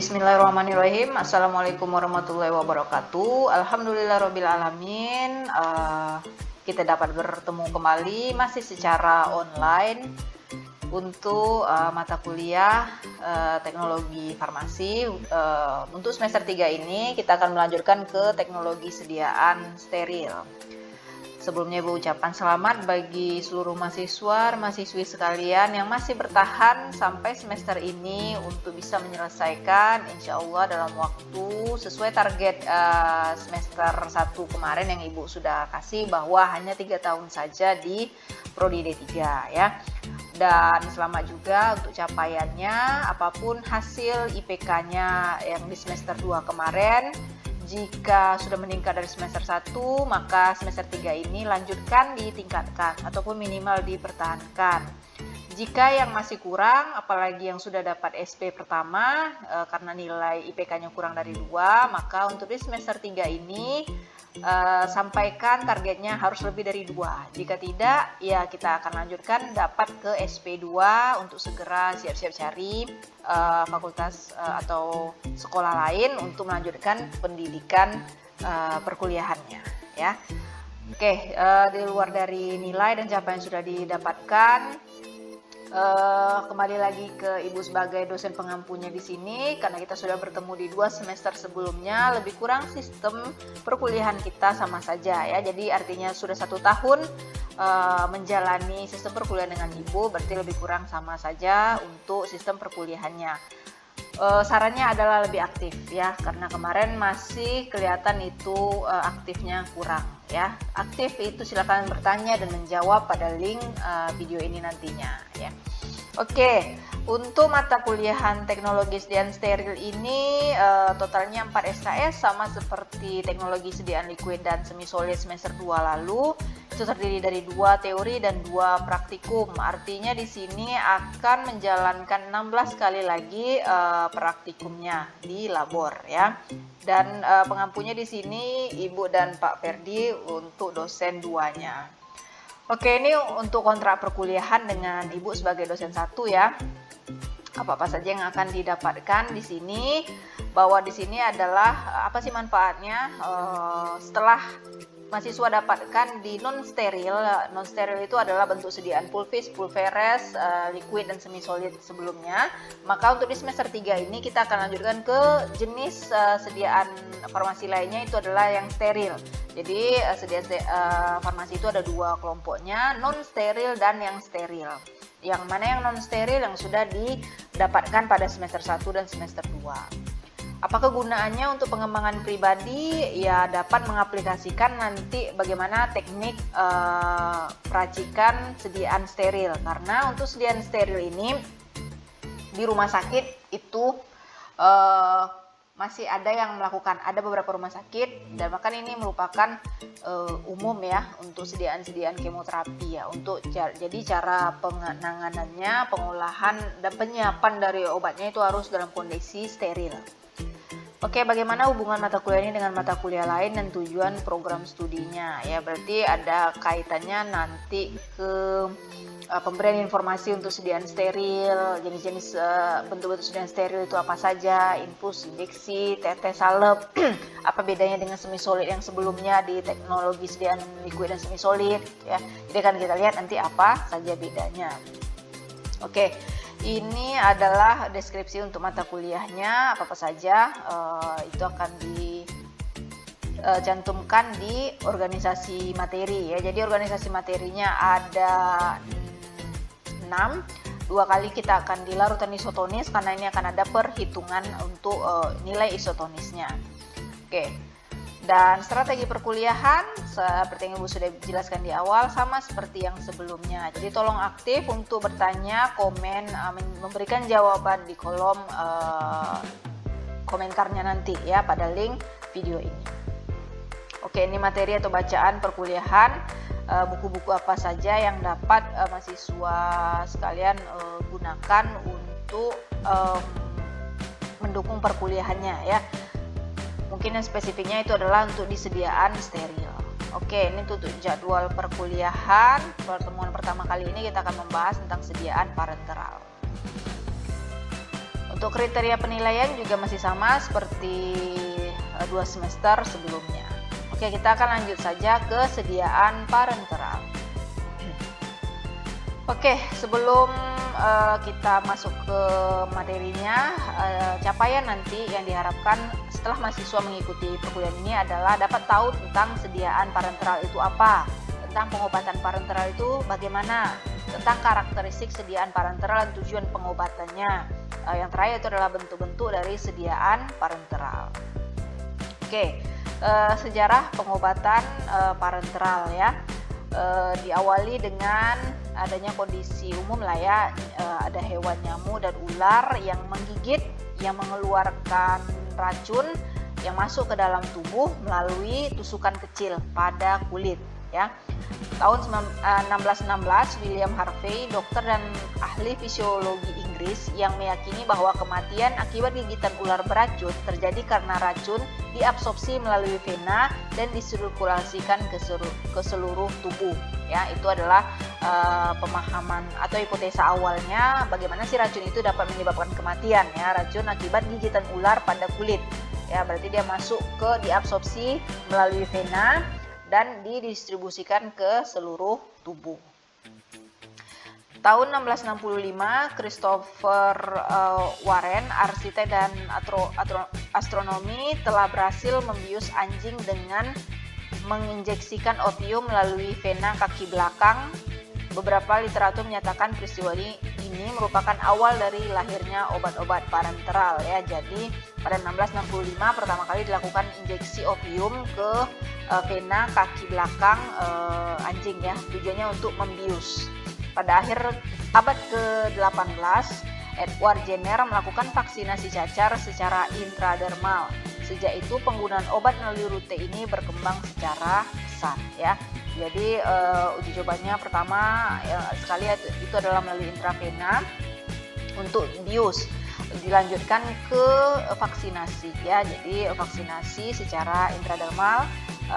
Bismillahirrahmanirrahim. Assalamualaikum warahmatullahi wabarakatuh. Alhamdulillahirrabbilalamin. Kita dapat bertemu kembali masih secara online untuk mata kuliah teknologi farmasi. Untuk semester 3 ini kita akan melanjutkan ke teknologi sediaan steril. Sebelumnya Ibu ucapkan selamat bagi seluruh mahasiswi sekalian yang masih bertahan sampai semester ini untuk bisa menyelesaikan insya Allah dalam waktu sesuai target semester 1 kemarin yang Ibu sudah kasih, bahwa hanya 3 tahun saja di Prodi D3 ya. Dan selamat juga untuk capaiannya, apapun hasil IPK-nya yang di semester 2 kemarin. Jika sudah meningkat dari semester 1, maka semester 3 ini lanjutkan ditingkatkan ataupun minimal dipertahankan. Jika yang masih kurang, apalagi yang sudah dapat SP pertama karena nilai IPK-nya kurang dari 2, maka untuk di semester 3 ini sampaikan targetnya harus lebih dari 2. Jika tidak, ya kita akan lanjutkan dapat ke SP2 untuk segera siap-siap cari fakultas atau sekolah lain untuk melanjutkan pendidikan perkuliahannya ya. Oke, di luar dari nilai dan capaian yang sudah didapatkan, kembali lagi ke Ibu sebagai dosen pengampunya di sini, karena kita sudah bertemu di 2 semester sebelumnya. Lebih kurang sistem perkuliahan kita sama saja ya. Jadi artinya sudah 1 tahun menjalani sistem perkuliahan dengan Ibu, berarti lebih kurang sama saja untuk sistem perkuliahannya. Sarannya adalah lebih aktif ya, karena kemarin masih kelihatan itu aktifnya kurang ya. Aktif itu silakan bertanya dan menjawab pada link video ini nantinya ya. Oke, untuk mata kuliahan teknologi sediaan steril ini totalnya 4 SKS, sama seperti teknologi sediaan liquid dan semi solid semester 2 lalu. Itu terdiri dari 2 teori dan 2 praktikum. Artinya di sini akan menjalankan 16 kali lagi praktikumnya di labor ya. Dan pengampunya di sini Ibu dan Pak Ferdi untuk dosen 2-nya. Oke, ini untuk kontrak perkuliahan dengan Ibu sebagai dosen 1 ya. Apa-apa saja yang akan didapatkan di sini, bahwa di sini adalah apa sih manfaatnya setelah mahasiswa dapatkan di non steril. Non steril itu adalah bentuk sediaan pulvis, pulveres, liquid dan semi solid sebelumnya. Maka untuk di semester 3 ini kita akan lanjutkan ke jenis sediaan farmasi lainnya, itu adalah yang steril. Jadi farmasi itu ada 2 kelompoknya, non steril dan yang steril. Yang mana yang non steril yang sudah didapatkan pada semester 1 dan semester 2. Apa kegunaannya untuk pengembangan pribadi? Ya, dapat mengaplikasikan nanti bagaimana teknik peracikan sediaan steril. Karena untuk sediaan steril ini di rumah sakit itu masih ada yang melakukan, ada beberapa rumah sakit, dan bahkan ini merupakan umum ya untuk sediaan-sediaan kemoterapi ya. Jadi cara penanganannya, pengolahan dan penyiapan dari obatnya itu harus dalam kondisi steril. Oke, bagaimana hubungan mata kuliah ini dengan mata kuliah lain dan tujuan program studinya ya? Berarti ada kaitannya nanti ke pemberian informasi untuk sediaan steril, jenis-jenis bentuk-bentuk sediaan steril itu apa saja, infus, injeksi, tetes, salep, apa bedanya dengan semi solid yang sebelumnya di teknologi sediaan liquid dan semi solid ya. Jadi kan kita lihat nanti apa saja bedanya. Oke. Ini adalah deskripsi untuk mata kuliahnya, apa-apa saja itu akan dicantumkan di organisasi materi ya. Jadi organisasi materinya ada 6. 2 kali kita akan di larutan isotonis, karena ini akan ada perhitungan untuk nilai isotonisnya. Oke. Dan strategi perkuliahan seperti yang Ibu sudah jelaskan di awal, sama seperti yang sebelumnya. Jadi tolong aktif untuk bertanya, komen, memberikan jawaban di kolom komentarnya nanti ya pada link video ini. Oke, ini materi atau bacaan perkuliahan, buku-buku apa saja yang dapat mahasiswa sekalian gunakan untuk mendukung perkuliahannya ya. Mungkin yang spesifiknya itu adalah untuk disediaan steril. Oke, ini untuk jadwal perkuliahan. Pertemuan pertama kali ini kita akan membahas tentang sediaan parenteral. Untuk Untuk kriteria penilaian juga masih sama seperti 2 semester sebelumnya. Oke, kita akan lanjut saja ke sediaan parenteral. Oke, sebelum kita masuk ke materinya, capaian nanti yang diharapkan setelah mahasiswa mengikuti perkuliahan ini adalah dapat tahu tentang sediaan parenteral itu apa, tentang pengobatan parenteral itu bagaimana, tentang karakteristik sediaan parenteral dan tujuan pengobatannya. Yang terakhir itu adalah bentuk-bentuk dari sediaan parenteral. Oke, sejarah pengobatan parenteral ya. Diawali dengan adanya kondisi umum lah ya, ada hewan nyamuk dan ular yang menggigit, yang mengeluarkan racun yang masuk ke dalam tubuh melalui tusukan kecil pada kulit ya. Tahun 1616 William Harvey, dokter dan ahli fisiologi Inggris yang meyakini bahwa kematian akibat gigitan ular beracun terjadi karena racun diabsorpsi melalui vena dan disirkulasikan ke seluruh tubuh. Ya, itu adalah pemahaman atau hipotesa awalnya bagaimana sih racun itu dapat menyebabkan kematian ya, racun akibat gigitan ular pada kulit. Ya, berarti dia masuk ke diabsorpsi melalui vena dan didistribusikan ke seluruh tubuh. Tahun 1665, Christopher Warren, arsitek dan astronomi, telah berhasil membius anjing dengan menginjeksikan opium melalui vena kaki belakang. Beberapa literatur menyatakan peristiwa ini merupakan awal dari lahirnya obat-obat parenteral ya. Jadi pada 1665 pertama kali dilakukan injeksi opium ke vena kaki belakang anjing ya, tujuannya untuk membius. Pada akhir abad ke-18, Edward Jenner melakukan vaksinasi cacar secara intradermal. Sejak itu penggunaan obat melalui rute ini berkembang secara pesat ya. Jadi uji cobanya pertama sekali itu adalah melalui intravena untuk bius, dilanjutkan ke vaksinasi ya. Jadi vaksinasi secara intradermal,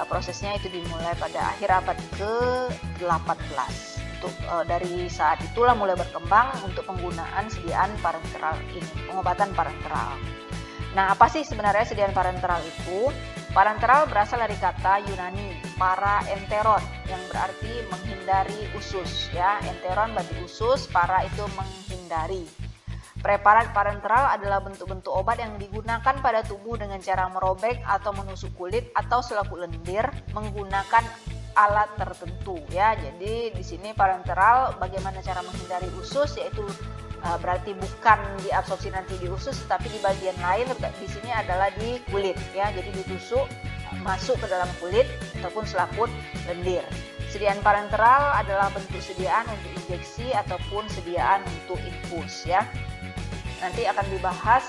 prosesnya itu dimulai pada akhir abad ke-18. Untuk dari saat itulah mulai berkembang untuk penggunaan sediaan parenteral ini, pengobatan parenteral. Nah, apa sih sebenarnya sediaan parenteral itu? Parenteral berasal dari kata Yunani para enteron yang berarti menghindari usus ya. Enteron berarti usus, para itu menghindari. Preparat parenteral adalah bentuk-bentuk obat yang digunakan pada tubuh dengan cara merobek atau menusuk kulit atau selaku lendir menggunakan alat tertentu ya. Jadi di sini parenteral bagaimana cara menghindari usus, yaitu berarti bukan diabsorpsi nanti di usus, tapi di bagian lain di sini adalah di kulit ya. Jadi ditusuk masuk ke dalam kulit ataupun selaput lendir. Sediaan parenteral adalah bentuk sediaan untuk injeksi ataupun sediaan untuk infus ya. Nanti akan dibahas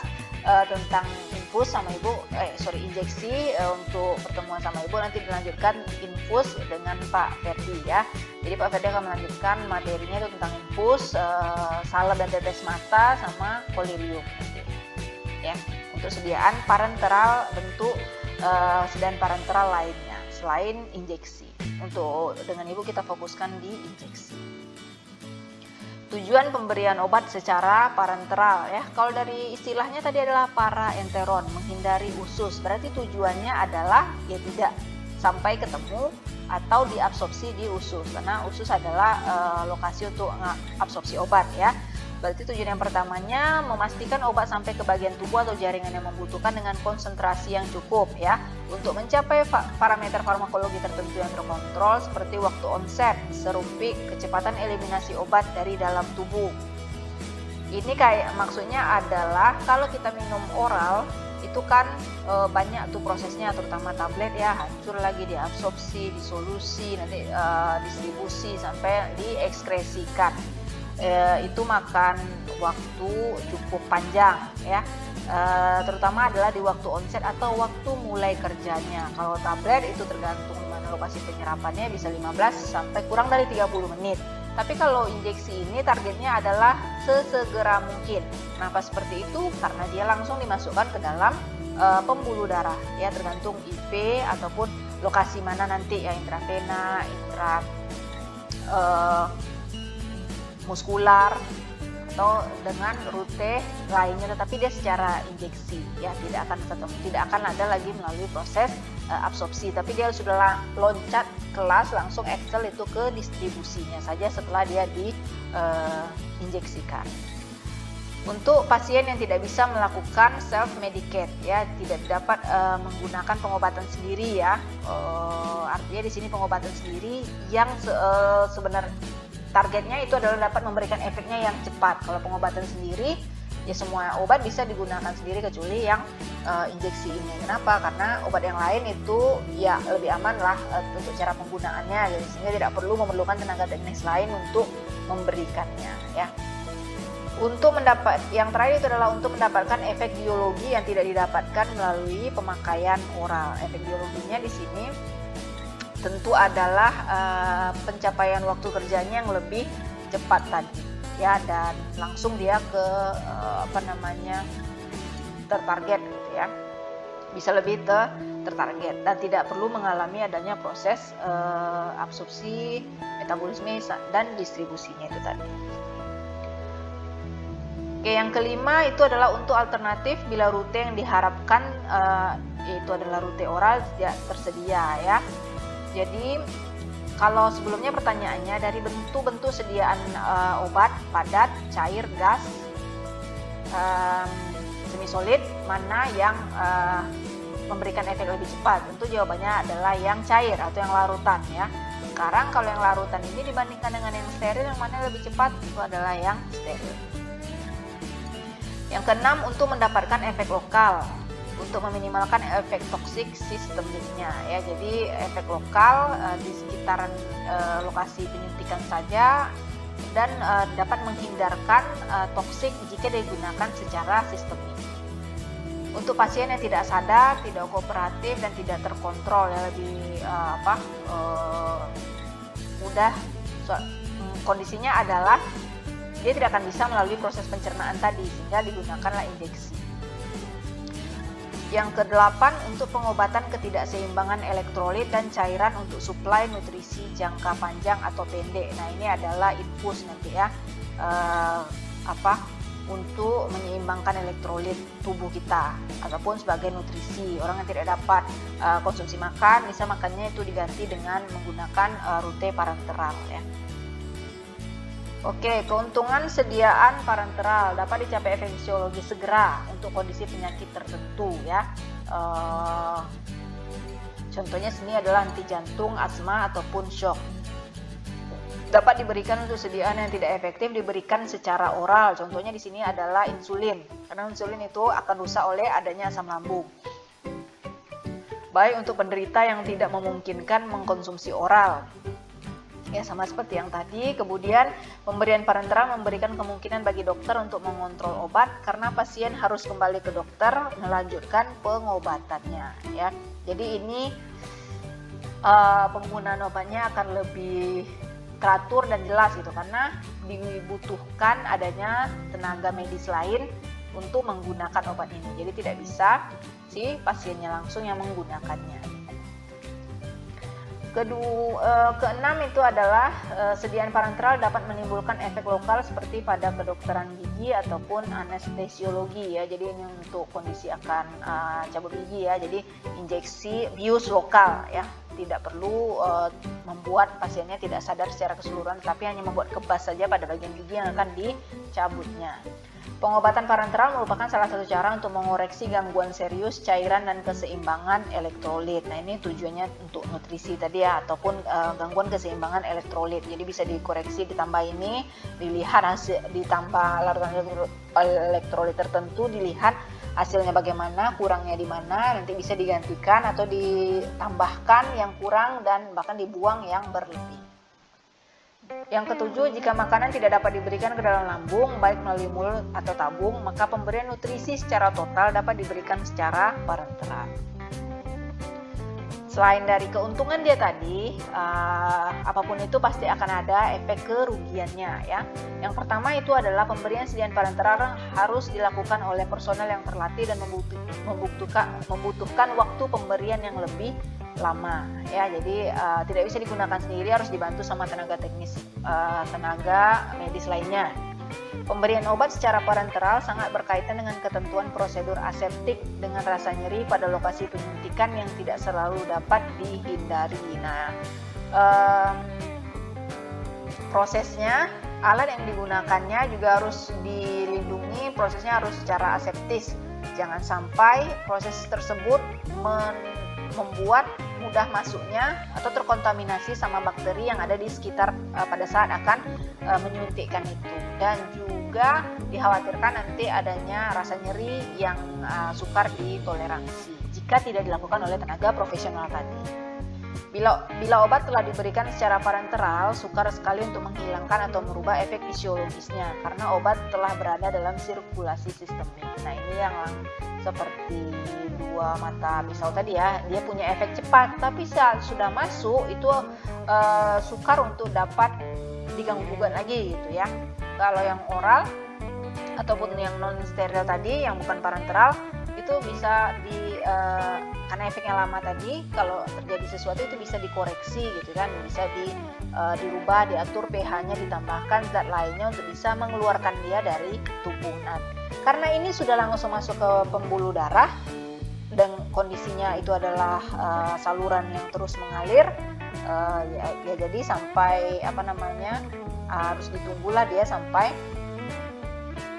tentang infus sama ibu, injeksi untuk pertemuan sama ibu, nanti dilanjutkan infus dengan Pak Ferdi ya. Jadi Pak Ferdi akan melanjutkan materinya itu tentang infus, salep dan tetes mata sama kolirium nanti ya. Untuk sediaan parenteral, bentuk sediaan parenteral lainnya selain injeksi. Untuk dengan ibu kita fokuskan di injeksi. Tujuan pemberian obat secara parenteral ya. Kalau dari istilahnya tadi adalah para enteron, menghindari usus. Berarti tujuannya adalah ya tidak sampai ketemu atau diabsorpsi di usus. Karena usus adalah lokasi untuk absorpsi obat ya. Berarti tujuan yang pertamanya memastikan obat sampai ke bagian tubuh atau jaringan yang membutuhkan dengan konsentrasi yang cukup ya. Untuk mencapai parameter farmakologi tertentu yang terkontrol seperti waktu onset, serumpik, kecepatan eliminasi obat dari dalam tubuh. Ini kayak maksudnya adalah kalau kita minum oral itu kan banyak tuh prosesnya, terutama tablet ya, hancur lagi diabsorpsi, disolusi, nanti distribusi sampai diekskresikan. Itu makan waktu cukup panjang ya, terutama adalah di waktu onset atau waktu mulai kerjanya. Kalau tablet itu tergantung mana lokasi penyerapannya, bisa 15 sampai kurang dari 30 menit. Tapi kalau injeksi ini targetnya adalah sesegera mungkin. Kenapa seperti itu? Karena dia langsung dimasukkan ke dalam pembuluh darah ya, tergantung IV ataupun lokasi mana nanti ya, intravena, muskular atau dengan rute lainnya, tetapi dia secara injeksi ya, tidak akan ada lagi melalui proses absorpsi, tapi dia sudah loncat kelas langsung excel itu ke distribusinya saja setelah dia diinjeksikan. Untuk pasien yang tidak bisa melakukan self medicate ya, tidak dapat menggunakan pengobatan sendiri ya, artinya di sini pengobatan sendiri yang sebenarnya targetnya itu adalah dapat memberikan efeknya yang cepat. Kalau pengobatan sendiri ya semua obat bisa digunakan sendiri kecuali yang injeksi ini. Kenapa? Karena obat yang lain itu ya lebih aman lah untuk cara penggunaannya, jadi sehingga tidak perlu memerlukan tenaga teknis lain untuk memberikannya ya. Yang terakhir itu adalah untuk mendapatkan efek biologi yang tidak didapatkan melalui pemakaian oral. Efek biologinya di sini tentu adalah pencapaian waktu kerjanya yang lebih cepat tadi ya, dan langsung dia ke tertarget gitu ya, bisa lebih tertarget dan tidak perlu mengalami adanya proses absorpsi, metabolisme dan distribusinya itu tadi. Oke, yang kelima itu adalah untuk alternatif bila rute yang diharapkan yaitu adalah rute oral tidak tersedia ya. Jadi kalau sebelumnya pertanyaannya dari bentuk-bentuk sediaan obat padat, cair, gas, semi solid, mana yang memberikan efek lebih cepat? Tentu jawabannya adalah yang cair atau yang larutan ya. Sekarang kalau yang larutan ini dibandingkan dengan yang steril, yang mana lebih cepat? Itu adalah yang steril. Yang keenam, untuk mendapatkan efek lokal, untuk meminimalkan efek toksik sistemiknya ya. Jadi efek lokal di sekitaran lokasi penyuntikan saja dan dapat menghindarkan toksik jika digunakan secara sistemik. Untuk pasien yang tidak sadar, tidak kooperatif dan tidak terkontrol ya, lebih mudah kondisinya adalah dia tidak akan bisa melalui proses pencernaan tadi, sehingga digunakanlah injeksi. Yang kedelapan, untuk pengobatan ketidakseimbangan elektrolit dan cairan untuk suplai nutrisi jangka panjang atau pendek. Nah, ini adalah infus nanti ya, untuk menyeimbangkan elektrolit tubuh kita ataupun sebagai nutrisi. Orang yang tidak dapat konsumsi makan, bisa makannya itu diganti dengan menggunakan rute parenteral ya. Oke, keuntungan sediaan parenteral dapat dicapai efek fisiologi segera untuk kondisi penyakit tertentu ya. Contohnya sini adalah henti jantung, asma ataupun shock. Dapat diberikan untuk sediaan yang tidak efektif diberikan secara oral. Contohnya di sini adalah insulin. Karena insulin itu akan rusak oleh adanya asam lambung. Baik untuk penderita yang tidak memungkinkan mengkonsumsi oral. Ya, sama seperti yang tadi. Kemudian pemberian parenteral memberikan kemungkinan bagi dokter untuk mengontrol obat karena pasien harus kembali ke dokter melanjutkan pengobatannya ya. Jadi ini penggunaan obatnya akan lebih teratur dan jelas gitu, karena dibutuhkan adanya tenaga medis lain untuk menggunakan obat ini. Jadi tidak bisa si pasiennya langsung yang menggunakannya. Keenam itu adalah sediaan parenteral dapat menimbulkan efek lokal seperti pada kedokteran gigi ataupun anestesiologi ya. Jadi ini untuk kondisi akan cabut gigi ya. Jadi injeksi bius lokal ya. Tidak perlu membuat pasiennya tidak sadar secara keseluruhan, tapi hanya membuat kebas saja pada bagian gigi yang akan dicabutnya. Pengobatan parenteral merupakan salah satu cara untuk mengoreksi gangguan serius cairan dan keseimbangan elektrolit. Nah, ini tujuannya untuk nutrisi tadi ya, ataupun gangguan keseimbangan elektrolit. Jadi bisa dikoreksi, ditambah ini, dilihat hasil, ditambah larutan elektrolit tertentu, dilihat hasilnya bagaimana, kurangnya di mana, nanti bisa digantikan atau ditambahkan yang kurang dan bahkan dibuang yang berlebih. Yang ketujuh, jika makanan tidak dapat diberikan ke dalam lambung, baik melalui mulut atau tabung, maka pemberian nutrisi secara total dapat diberikan secara parenteral. Selain dari keuntungan dia tadi, apapun itu pasti akan ada efek kerugiannya ya. Yang pertama itu adalah pemberian sediaan parenteral harus dilakukan oleh personel yang terlatih dan membutuhkan waktu pemberian yang lebih lama ya. Jadi tidak bisa digunakan sendiri, harus dibantu sama tenaga teknis, tenaga medis lainnya. Pemberian obat secara parenteral sangat berkaitan dengan ketentuan prosedur aseptik dengan rasa nyeri pada lokasi penyuntikan yang tidak selalu dapat dihindari. Nah, prosesnya, alat yang digunakannya juga harus dilindungi, prosesnya harus secara aseptis. Jangan sampai proses tersebut membuat mudah masuknya atau terkontaminasi sama bakteri yang ada di sekitar pada saat akan menyuntikkan itu. Dan juga dikhawatirkan nanti adanya rasa nyeri yang sukar ditoleransi jika tidak dilakukan oleh tenaga profesional tadi. Bila obat telah diberikan secara parenteral, sukar sekali untuk menghilangkan atau merubah efek fisiologisnya karena obat telah berada dalam sirkulasi sistemik. Nah, ini yang seperti dua mata pisau tadi ya, dia punya efek cepat, tapi saat sudah masuk itu sukar untuk dapat diganggu gugat lagi gitu ya. Kalau yang oral ataupun yang non steril tadi, yang bukan parenteral, itu bisa karena efeknya lama tadi, kalau terjadi sesuatu itu bisa dikoreksi gitu kan, bisa dirubah, diatur pH-nya, ditambahkan zat lainnya untuk bisa mengeluarkan dia dari tubuh. Nah, karena ini sudah langsung masuk ke pembuluh darah dan kondisinya itu adalah saluran yang terus mengalir, ya jadi sampai harus ditunggulah dia sampai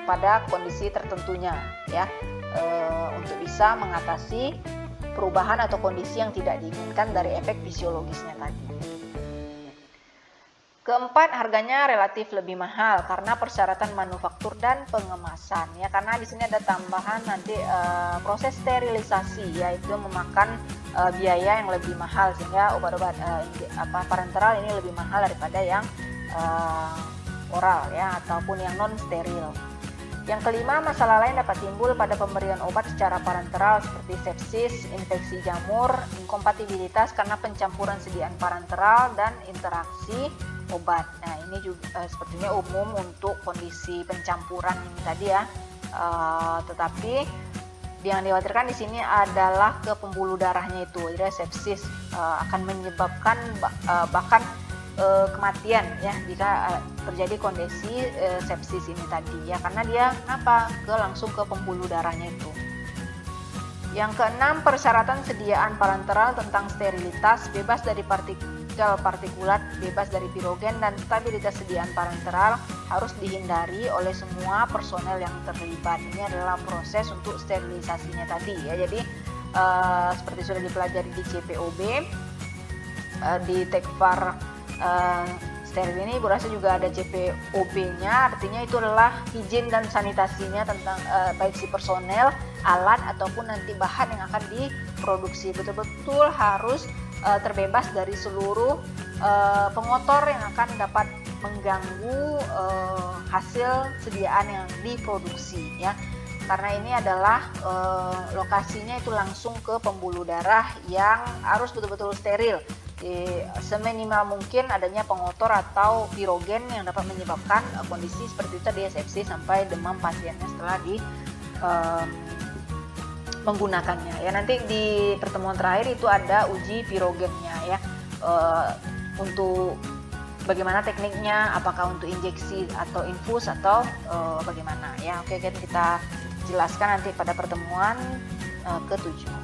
pada kondisi tertentunya ya, untuk bisa mengatasi perubahan atau kondisi yang tidak diinginkan dari efek fisiologisnya tadi. Keempat, harganya relatif lebih mahal karena persyaratan manufaktur dan pengemasan ya, karena di sini ada tambahan nanti proses sterilisasi, yaitu memakan biaya yang lebih mahal, sehingga obat-obat parenteral ini lebih mahal daripada yang oral ya ataupun yang non steril. Yang kelima, masalah lain dapat timbul pada pemberian obat secara parenteral seperti sepsis, infeksi jamur, inkompatibilitas karena pencampuran sediaan parenteral dan interaksi obat. Nah, ini juga sepertinya umum untuk kondisi pencampuran ini tadi ya. Tetapi yang dikhawatirkan di sini adalah ke pembuluh darahnya itu. Jadi sepsis akan menyebabkan bahkan kematian ya jika terjadi kondisi sepsis ini tadi ya, karena dia langsung ke pembuluh darahnya itu. Yang keenam, persyaratan sediaan parenteral tentang sterilitas, bebas dari partikulat, bebas dari pirogen, dan stabilitas sediaan parenteral harus dihindari oleh semua personel yang terlibat. Ini adalah proses untuk sterilisasinya tadi ya. Jadi seperti sudah dipelajari di CPOB, di Tekvar steril ini Ibu rasa juga ada CPOB-nya, artinya itu adalah higien dan sanitasinya tentang baik si personel, alat ataupun nanti bahan yang akan diproduksi. Betul-betul harus terbebas dari seluruh pengotor yang akan dapat mengganggu hasil sediaan yang diproduksi ya. Karena ini adalah lokasinya itu langsung ke pembuluh darah yang harus betul-betul steril. Seminimal mungkin adanya pengotor atau pirogen yang dapat menyebabkan kondisi seperti itu tadi, sepsis sampai demam pasiennya setelah menggunakannya ya. Nanti di pertemuan terakhir itu ada uji pirogennya ya, untuk bagaimana tekniknya, apakah untuk injeksi atau infus atau bagaimana ya. Oke, kita jelaskan nanti pada pertemuan ke-7.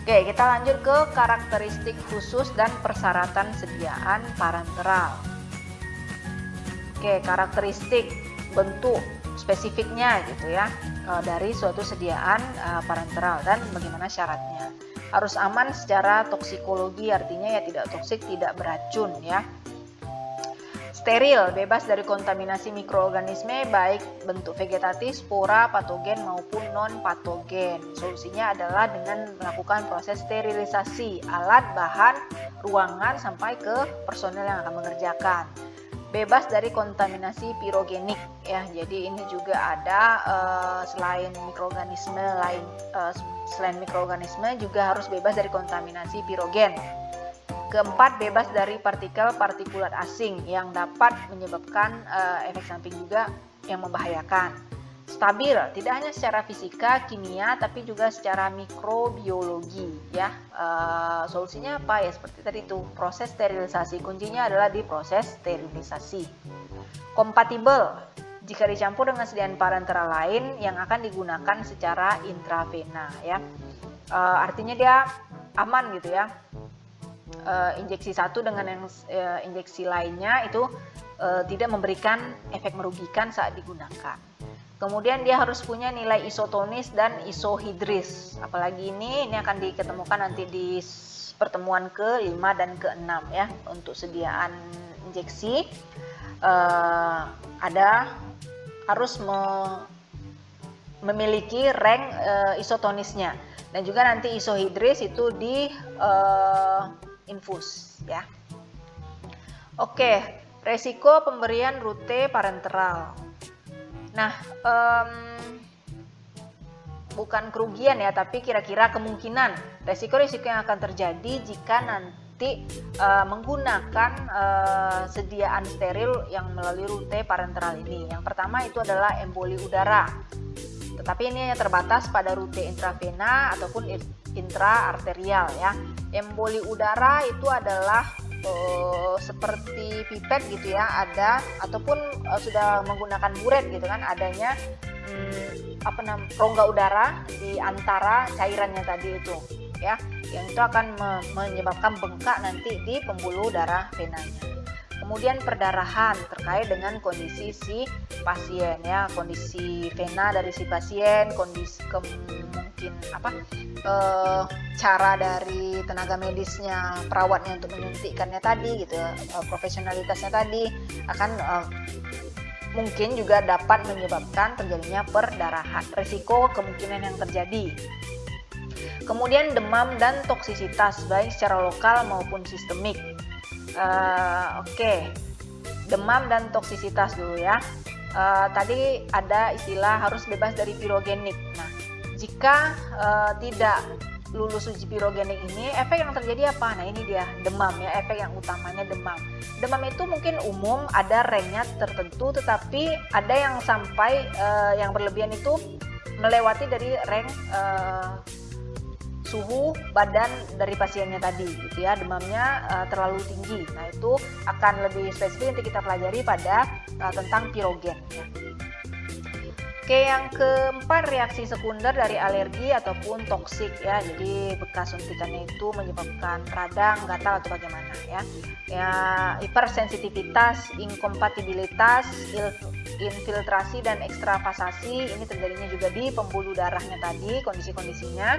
Oke, kita lanjut ke karakteristik khusus dan persyaratan sediaan parenteral. Oke, karakteristik bentuk spesifiknya gitu ya, dari suatu sediaan parenteral dan bagaimana syaratnya. Harus aman secara toksikologi, artinya ya tidak toksik, tidak beracun ya. Steril, bebas dari kontaminasi mikroorganisme baik bentuk vegetatif, spora, patogen maupun non-patogen. Solusinya adalah dengan melakukan proses sterilisasi alat, bahan, ruangan sampai ke personel yang akan mengerjakan. Bebas dari kontaminasi pirogenik ya. Jadi ini juga ada selain mikroorganisme juga harus bebas dari kontaminasi pirogen. Keempat, bebas dari partikulat asing yang dapat menyebabkan efek samping juga yang membahayakan. stabil, tidak hanya secara fisika, kimia, tapi juga secara mikrobiologi ya. Solusinya apa ya? Seperti tadi itu, proses sterilisasi. Kuncinya adalah di proses sterilisasi. Kompatibel, jika dicampur dengan sediaan parenteral lain yang akan digunakan secara intravena ya. Artinya dia aman gitu ya. Injeksi satu dengan yang injeksi lainnya itu tidak memberikan efek merugikan saat digunakan. Kemudian dia harus punya nilai isotonis dan isohidris. Apalagi ini akan diketemukan nanti di pertemuan ke-5 dan ke-6 ya. Untuk sediaan injeksi harus memiliki rank isotonisnya. Dan juga nanti isohidris itu di infus ya. Oke, resiko pemberian rute parenteral. Nah, bukan kerugian ya, tapi kira-kira kemungkinan resiko-resiko yang akan terjadi jika nanti menggunakan sediaan steril yang melalui rute parenteral ini. Yang pertama itu adalah emboli udara, tetapi ini hanya terbatas pada rute intravena ataupun intraarterial ya. Emboli udara itu adalah seperti pipet gitu ya, ada ataupun sudah menggunakan buret gitu kan, adanya rongga udara di antara cairannya tadi itu ya, yang itu akan menyebabkan bengkak nanti di pembuluh darah venanya. Kemudian perdarahan terkait dengan kondisi si pasien ya, kondisi vena dari si pasien, kondisi cara dari tenaga medisnya, perawatnya untuk menyuntikkannya tadi gitu, profesionalitasnya tadi akan mungkin juga dapat menyebabkan terjadinya perdarahan, resiko kemungkinan yang terjadi. Kemudian demam dan toksisitas baik secara lokal maupun sistemik. Oke, demam dan toksisitas dulu ya. Tadi ada istilah harus bebas dari pirogenik. Nah, jika tidak lulus uji pirogenik ini, efek yang terjadi apa? Nah, ini dia demam ya, efek yang utamanya demam. Demam itu mungkin umum, ada ranknya tertentu, tetapi ada yang sampai yang berlebihan itu melewati dari rank suhu badan dari pasiennya tadi gitu ya, demamnya terlalu tinggi. Nah, itu akan lebih spesifik nanti kita pelajari pada tentang pirogen ya. Oke, yang keempat, reaksi sekunder dari alergi ataupun toksik ya. Jadi bekas suntikannya itu menyebabkan radang, gatal atau bagaimana ya. Ya, hipersensitivitas, inkompatibilitas, infiltrasi dan ekstravasasi ini terjadinya juga di pembuluh darahnya tadi, kondisi-kondisinya.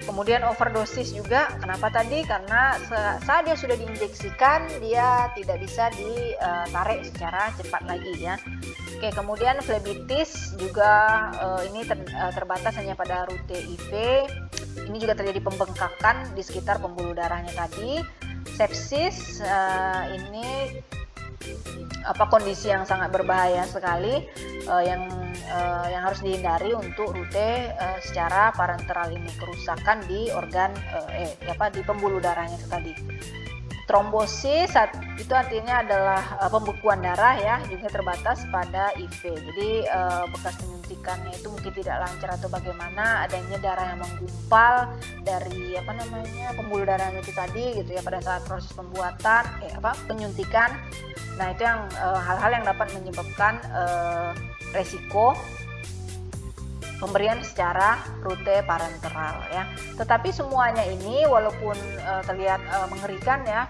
Kemudian overdosis juga. Kenapa tadi? Karena saat dia sudah diinjeksikan, dia tidak bisa ditarik secara cepat lagi ya. Oke, kemudian flebitis juga ini terbatas hanya pada rute IV. Ini juga terjadi pembengkakan di sekitar pembuluh darahnya tadi. Sepsis ini kondisi yang sangat berbahaya sekali yang harus dihindari untuk rute secara parenteral ini, kerusakan di organ di pembuluh darahnya itu tadi. Trombosis itu artinya adalah pembekuan darah ya, juga terbatas pada IV. Jadi bekas penyuntikannya itu mungkin tidak lancar atau bagaimana, adanya darah yang menggumpal dari pembuluh darahnya itu tadi gitu ya pada saat proses pembuatan penyuntikan. Nah, itu yang hal-hal yang dapat menyebabkan resiko pemberian secara rute parenteral ya. Tetapi semuanya ini walaupun terlihat mengerikan ya,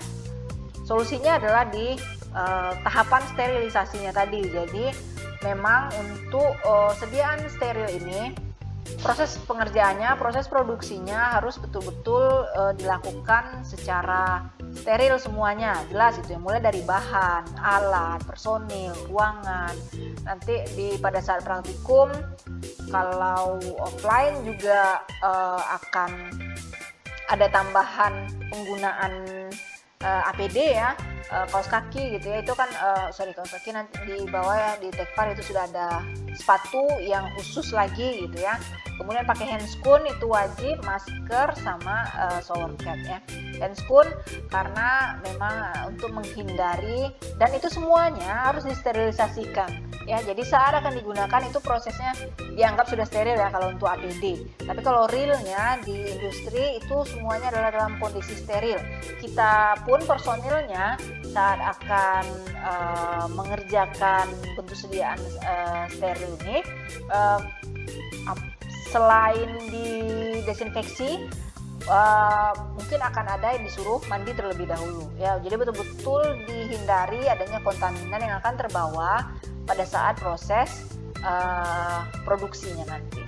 solusinya adalah di tahapan sterilisasinya tadi. Jadi memang untuk sediaan steril ini, proses pengerjaannya, proses produksinya harus betul-betul dilakukan secara steril semuanya, jelas itu ya, mulai dari bahan, alat, personil, ruangan. Nanti pada saat praktikum, kalau offline juga akan ada tambahan penggunaan APD ya, kaos kaki gitu ya, itu kan kaos kaki nanti di bawah ya, di tekpar itu sudah ada sepatu yang khusus lagi gitu ya. Kemudian pakai handscoon itu wajib, masker sama shower cap ya. Handscoon karena memang untuk menghindari, dan itu semuanya harus disterilisasikan. ya. Jadi saat akan digunakan itu prosesnya dianggap sudah steril ya kalau untuk APD. Tapi kalau realnya di industri itu semuanya adalah dalam kondisi steril. Kita pun personilnya saat akan mengerjakan bentuk sediaan steril ini, selain di desinfeksi, mungkin akan ada yang disuruh mandi terlebih dahulu ya. Jadi betul-betul dihindari adanya kontaminan yang akan terbawa pada saat proses produksinya nanti.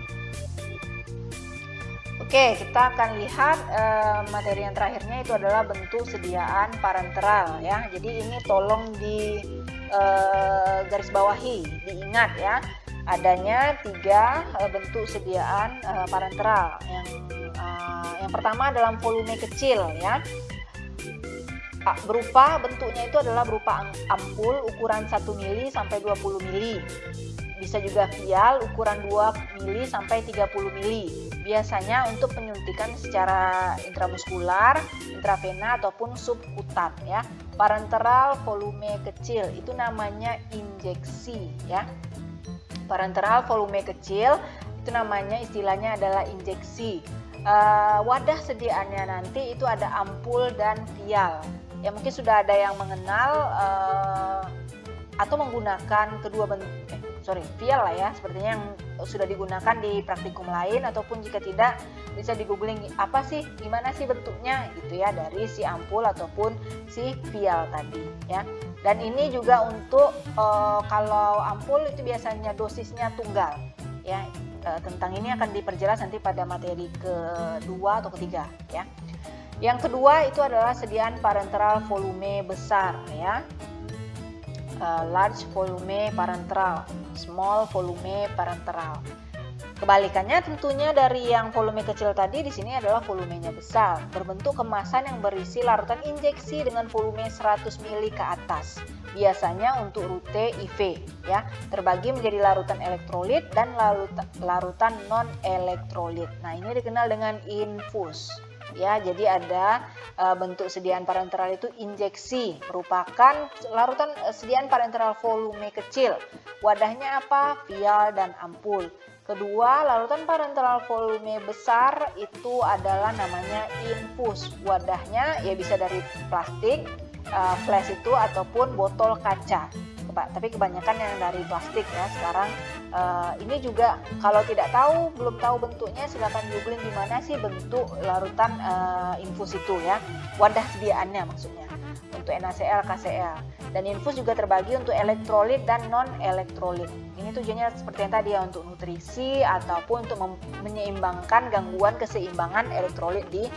Oke, kita akan lihat materi yang terakhirnya itu adalah bentuk sediaan parenteral ya. Jadi ini tolong di garis bawahi, diingat ya. Adanya 3 bentuk sediaan parenteral. Yang pertama dalam volume kecil ya. Bentuknya itu adalah berupa ampul ukuran 1 mili sampai 20 mili. Bisa juga vial ukuran 2 mili sampai 30 mili. Biasanya untuk penyuntikan secara intramuskular, intravena ataupun subkutan ya. Parenteral volume kecil itu namanya injeksi ya. Parenteral volume kecil itu namanya, istilahnya adalah injeksi. Wadah sediaannya nanti itu ada ampul dan vial. Ya mungkin sudah ada yang mengenal atau menggunakan kedua bentuk vial lah ya, sepertinya yang sudah digunakan di praktikum lain, ataupun jika tidak bisa di googling apa sih, gimana sih bentuknya gitu ya, dari si ampul ataupun si vial tadi ya. Dan ini juga untuk kalau ampul itu biasanya dosisnya tunggal ya. Tentang ini akan diperjelas nanti pada materi kedua atau ketiga ya. Yang kedua itu adalah sediaan parenteral volume besar ya. Large volume parenteral, small volume parenteral. Kebalikannya tentunya dari yang volume kecil tadi, di sini adalah volumenya besar, berbentuk kemasan yang berisi larutan injeksi dengan volume 100 ml ke atas. Biasanya untuk rute IV ya, terbagi menjadi larutan elektrolit dan larutan non elektrolit. Nah, ini dikenal dengan infus. Ya, jadi ada bentuk sediaan parenteral itu injeksi, merupakan larutan sediaan parenteral volume kecil. Wadahnya apa? Vial dan ampul. Kedua, larutan parenteral volume besar itu adalah namanya infus. Wadahnya ya bisa dari plastik, flash itu, ataupun botol kaca. Tapi kebanyakan yang dari plastik ya sekarang. Ini juga kalau belum tahu bentuknya, silakan googling di mana sih bentuk larutan infus itu ya, wadah sediaannya maksudnya untuk NaCl, KCl. Dan infus juga terbagi untuk elektrolit dan non elektrolit. Ini tujuannya seperti yang tadi ya, untuk nutrisi ataupun untuk menyeimbangkan gangguan keseimbangan elektrolit di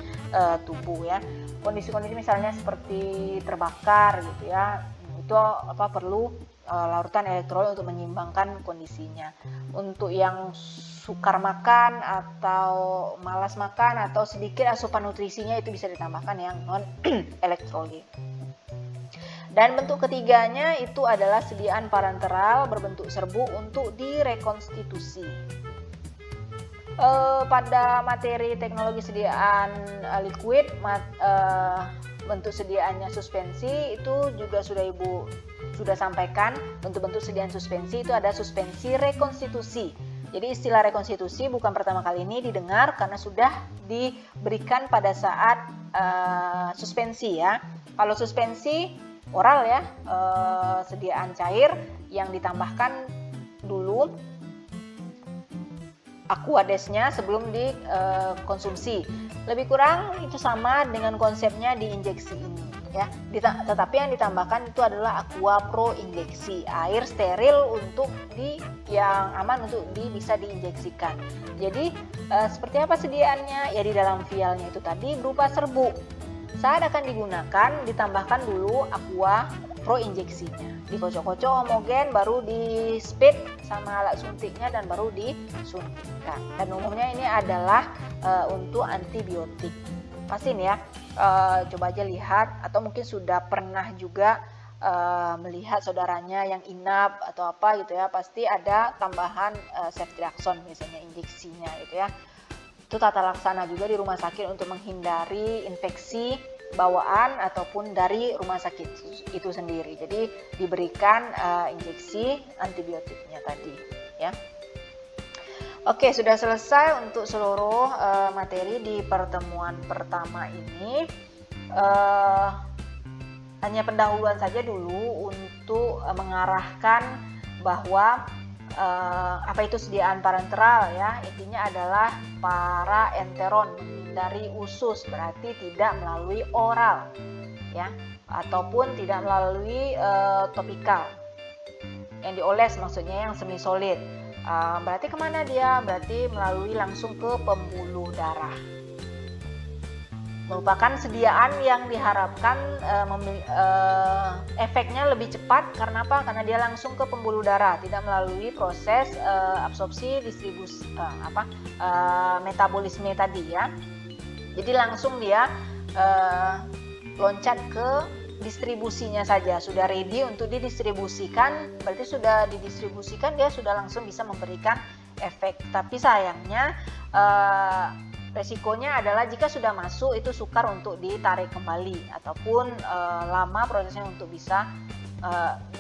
tubuh ya. Kondisi-kondisi misalnya seperti terbakar gitu ya, itu perlu larutan elektrolit untuk menyeimbangkan kondisinya. Untuk yang sukar makan atau malas makan atau sedikit asupan nutrisinya, itu bisa ditambahkan yang non elektrolit. Dan bentuk ketiganya itu adalah sediaan parenteral berbentuk serbuk untuk direkonstitusi. Pada materi teknologi sediaan liquid, bentuk sediaannya suspensi itu juga sudah sampaikan. Bentuk-bentuk sediaan suspensi itu ada suspensi rekonstitusi. Jadi istilah rekonstitusi bukan pertama kali ini didengar, karena sudah diberikan pada saat suspensi ya. Kalau suspensi oral ya, sediaan cair yang ditambahkan dulu aquadesnya sebelum dikonsumsi. Lebih kurang itu sama dengan konsepnya di injeksi ini ya. Tetapi yang ditambahkan itu adalah aqua pro injeksi, air steril untuk yang aman untuk bisa diinjeksikan. Jadi seperti apa sediaannya? Ya di dalam vialnya itu tadi berupa serbuk. Saat akan digunakan ditambahkan dulu aqua pro injeksinya, dikocok-kocok homogen, baru di speed sama alat suntiknya dan baru disuntikkan. Dan umumnya ini adalah untuk antibiotik. Pastiin ya, coba aja lihat, atau mungkin sudah pernah juga melihat saudaranya yang inap atau apa gitu ya, pasti ada tambahan ceftriaxone misalnya injeksinya gitu ya. Itu tata laksana juga di rumah sakit untuk menghindari infeksi bawaan ataupun dari rumah sakit itu sendiri. Jadi diberikan injeksi antibiotiknya tadi ya. Oke, sudah selesai untuk seluruh materi di pertemuan pertama ini. Hanya pendahuluan saja dulu untuk mengarahkan bahwa apa itu sediaan parenteral ya. Intinya adalah para enteron menghindari usus, berarti tidak melalui oral ya, ataupun tidak melalui topikal yang dioles, maksudnya yang semi solid. Berarti kemana dia? Berarti melalui langsung ke pembuluh darah. Merupakan sediaan yang diharapkan efeknya lebih cepat. Karena apa? Karena dia langsung ke pembuluh darah, tidak melalui proses absorpsi, distribusi, metabolisme tadi ya. Jadi langsung dia loncat ke distribusinya saja, sudah ready untuk didistribusikan. Berarti sudah didistribusikan, dia sudah langsung bisa memberikan efek. Tapi sayangnya resikonya adalah jika sudah masuk itu sukar untuk ditarik kembali, ataupun lama prosesnya untuk bisa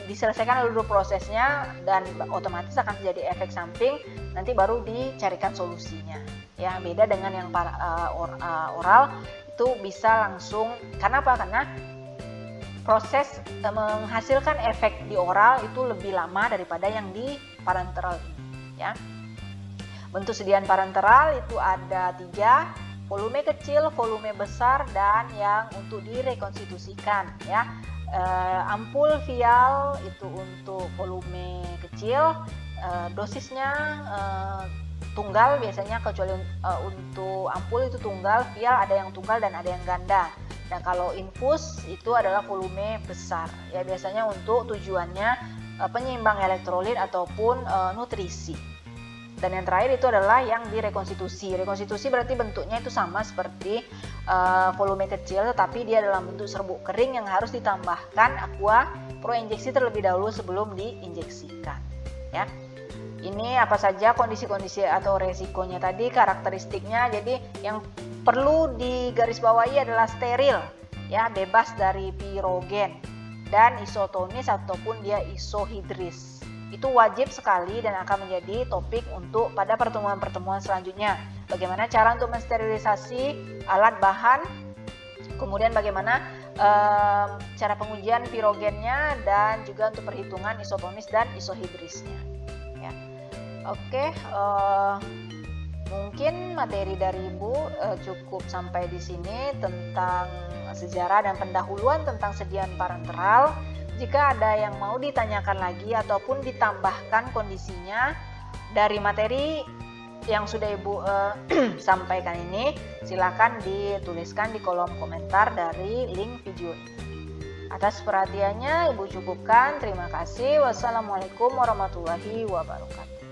diselesaikan dulu prosesnya, dan otomatis akan terjadi efek samping, nanti baru dicarikan solusinya ya. Beda dengan yang oral, itu bisa langsung. Karena apa? Karena proses menghasilkan efek di oral itu lebih lama daripada yang di parenteral ini ya. Bentuk sediaan parenteral itu ada 3, volume kecil, volume besar, dan yang untuk direkonstitusikan ya. Ampul vial itu untuk volume kecil, dosisnya tunggal biasanya, kecuali untuk ampul itu tunggal, vial ada yang tunggal dan ada yang ganda. Dan kalau infus itu adalah volume besar ya, biasanya untuk tujuannya penyeimbang elektrolit ataupun nutrisi. Dan yang terakhir itu adalah yang direkonstitusi. Rekonstitusi berarti bentuknya itu sama seperti volume kecil, tetapi dia dalam bentuk serbuk kering yang harus ditambahkan aqua pro injeksi terlebih dahulu sebelum diinjeksikan ya. Ini apa saja kondisi-kondisi atau resikonya tadi, karakteristiknya. Jadi yang perlu digarisbawahi adalah steril ya, bebas dari pirogen dan isotonis ataupun dia isohidris. Itu wajib sekali dan akan menjadi topik untuk pada pertemuan-pertemuan selanjutnya. Bagaimana cara untuk mensterilisasi alat bahan, kemudian bagaimana cara pengujian pirogennya, dan juga untuk perhitungan isotonis dan isohidrisnya ya. Oke, mungkin materi dari Ibu cukup sampai di sini tentang sejarah dan pendahuluan tentang sediaan parenteral. Jika ada yang mau ditanyakan lagi ataupun ditambahkan kondisinya dari materi yang sudah Ibu sampaikan ini, silakan dituliskan di kolom komentar dari link video ini. Atas perhatiannya Ibu cukupkan. Terima kasih. Wassalamualaikum warahmatullahi wabarakatuh.